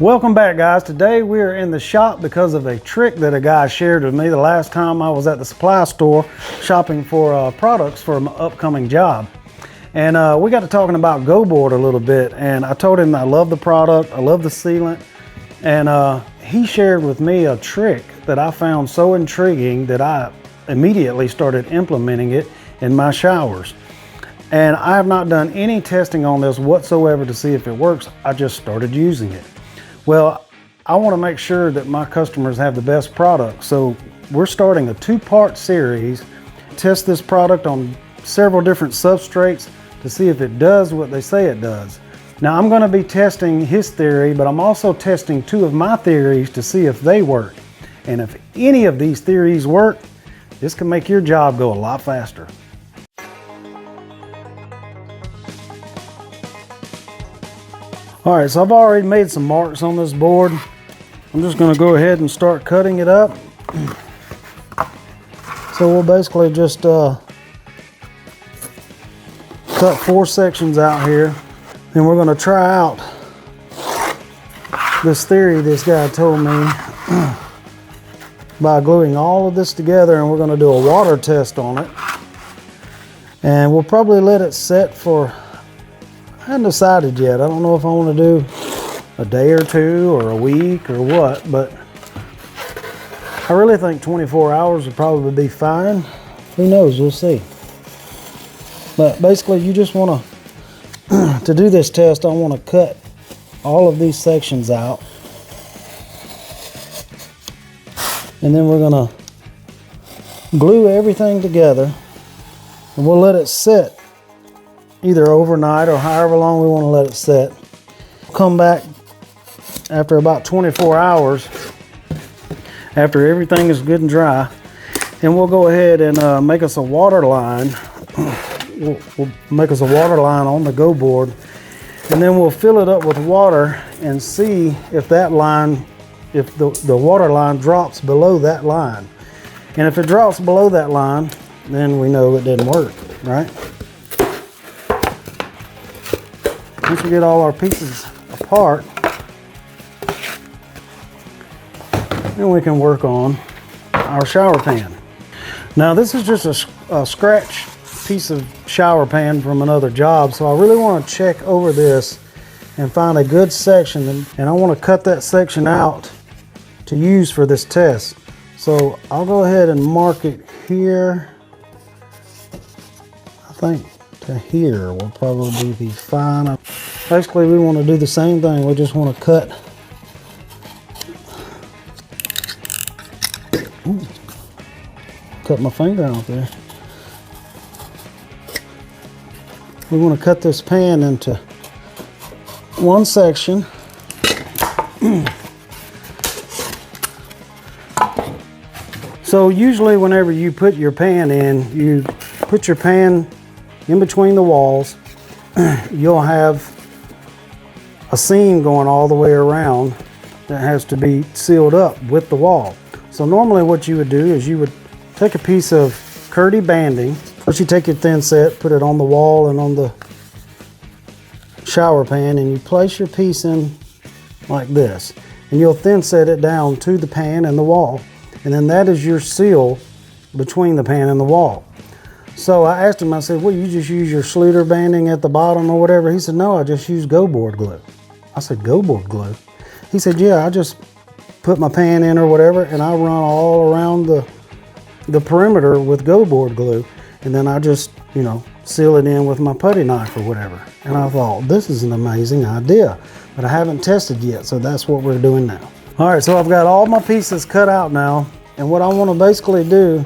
Welcome back, guys. Today we are in the shop because of a trick that a guy shared with me the last time I was at the supply store shopping for products for my upcoming job. And we got to talking about GoBoard a little bit, and I told him I love the product, I love the sealant, and he shared with me a trick that I found so intriguing that I immediately started implementing it in my showers. And I have not done any testing on this whatsoever to see if it works. I just started using it. Well, I want to make sure that my customers have the best product. So we're starting a two-part series, test this product on several different substrates to see if it does what they say it does. Now I'm going to be testing his theory, but I'm also testing two of my theories to see if they work. And if any of these theories work, this can make your job go a lot faster. All right, so I've already made some marks on this board. I'm just going to go ahead and start cutting it up. So we'll basically just cut 4 sections out here, and we're going to try out this theory this guy told me by gluing all of this together, and we're going to do a water test on it. And we'll probably let it set for, I haven't decided yet. I don't know if I want to do a day or two or a week or what, but I really think 24 hours would probably be fine. Who knows, we'll see. But basically you just want to do this test, I want to cut all of these sections out. And then we're going to glue everything together, and we'll let it sit either overnight or however long we want to let it set. Come back after about 24 hours, after everything is good and dry, and we'll go ahead and make us a water line. We'll make us a water line on the GoBoard, and then we'll fill it up with water and see if that line, if the water line drops below that line. And if it drops below that line, then we know it didn't work, right? Once we get all our pieces apart, then we can work on our shower pan. Now this is just a scratch piece of shower pan from another job, so I really want to check over this and find a good section, and I want to cut that section out to use for this test. So I'll go ahead and mark it here. I think to here will probably be fine. Basically we want to do the same thing. We just want to cut. Ooh, cut my finger out there. We want to cut this pan into one section. So usually whenever you put your pan in, you put your pan in between the walls. You'll have a seam going all the way around that has to be sealed up with the wall. So normally what you would do is you would take a piece of Curdy banding. First you take your thin set, put it on the wall and on the shower pan, and you place your piece in like this. And you'll thin set it down to the pan and the wall. And then that is your seal between the pan and the wall. So I asked him, I said, well, you just use your Schluter banding at the bottom or whatever? He said, no, I just use GoBoard glue. I said, GoBoard glue? He said, yeah, I just put my pan in or whatever, and I run all around the perimeter with GoBoard glue. And then I just, you know, seal it in with my putty knife or whatever. And I thought, this is an amazing idea, but I haven't tested yet, so that's what we're doing now. All right, so I've got all my pieces cut out now, and what I want to basically do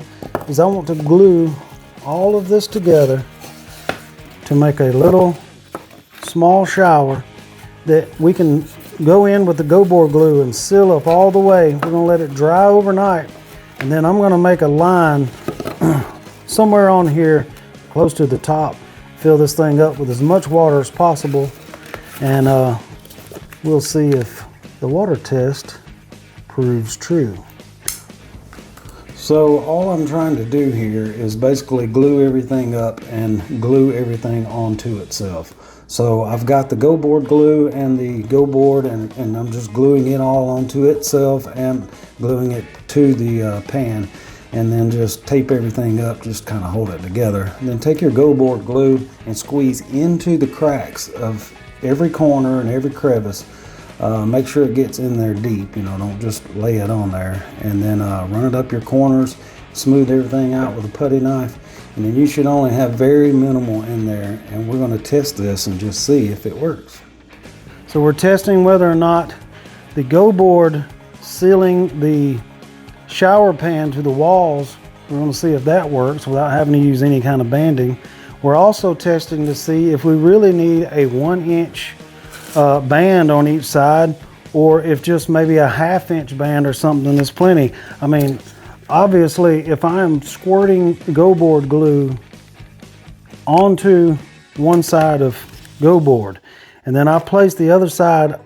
is I want to glue all of this together to make a little small shower that we can go in with the GoBoard glue and seal up all the way. We're going to let it dry overnight, and then I'm going to make a line somewhere on here close to the top, fill this thing up with as much water as possible, and we'll see if the water test proves true. So all I'm trying to do here is basically glue everything up and glue everything onto itself. So I've got the GoBoard glue and the GoBoard, and I'm just gluing it all onto itself and gluing it to the pan, and then just tape everything up, just kind of hold it together. And then take your GoBoard glue and squeeze into the cracks of every corner and every crevice. Make sure it gets in there deep, you know, don't just lay it on there. And then run it up your corners, smooth everything out with a putty knife, and then you should only have very minimal in there. And we're going to test this and just see if it works. So we're testing whether or not the GoBoard sealing the shower pan to the walls, we're going to see if that works without having to use any kind of banding. We're also testing to see if we really need a 1-inch band on each side, or if just maybe a 1/2-inch band or something is plenty. I mean, obviously, if I'm squirting GoBoard glue onto one side of GoBoard, and then I place the other side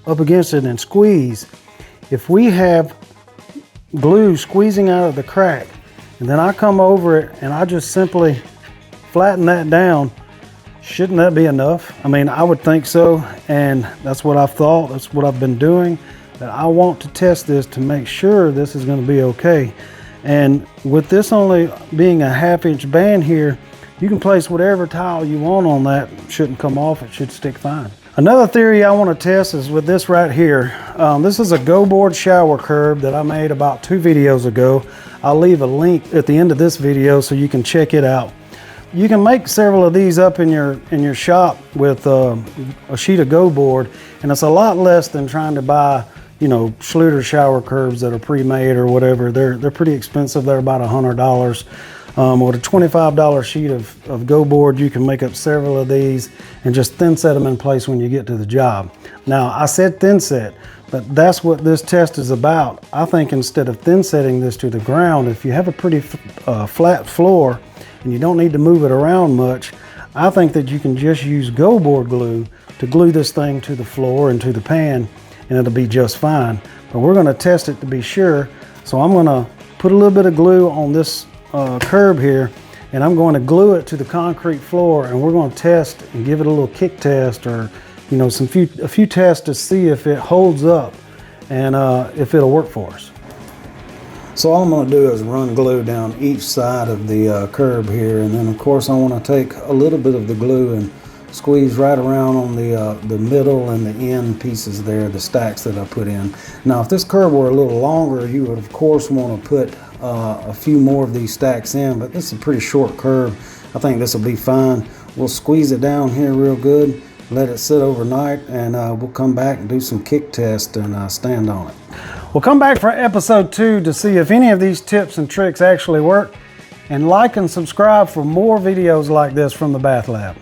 up against it and squeeze, if we have glue squeezing out of the crack, and then I come over it and I just simply flatten that down, shouldn't that be enough? I mean, I would think so, and that's what I've thought, that's what I've been doing. That I want to test this to make sure this is going to be okay. And with this only being a 1/2-inch band here, you can place whatever tile you want on that. It shouldn't come off, it should stick fine. Another theory I want to test is with this right here. This is a GoBoard shower curb that I made about 2 videos ago. I'll leave a link at the end of this video so you can check it out. You can make several of these up in your shop with a sheet of GoBoard, and it's a lot less than trying to buy, you know, Schluter shower curbs that are pre-made or whatever. They're pretty expensive. They're about $100. With a $25 sheet of GoBoard, you can make up several of these and just thin set them in place when you get to the job. Now, I said thin set, but that's what this test is about. I think instead of thin setting this to the ground, if you have a pretty flat floor and you don't need to move it around much, I think that you can just use GoBoard glue to glue this thing to the floor and to the pan, and it'll be just fine. But we're going to test it to be sure. So I'm going to put a little bit of glue on this curb here, and I'm going to glue it to the concrete floor, and we're going to test and give it a little kick test, or you know, a few tests to see if it holds up and if it'll work for us. So all I'm going to do is run glue down each side of the curb here, and then of course I want to take a little bit of the glue and squeeze right around on the middle and the end pieces there, the stacks that I put in. Now if this curb were a little longer, you would of course want to put a few more of these stacks in, but this is a pretty short curb. I think this will be fine. We'll squeeze it down here real good, let it sit overnight, and we'll come back and do some kick test and stand on it. We'll come back for episode 2 to see if any of these tips and tricks actually work, and like and subscribe for more videos like this from the Bath Lab.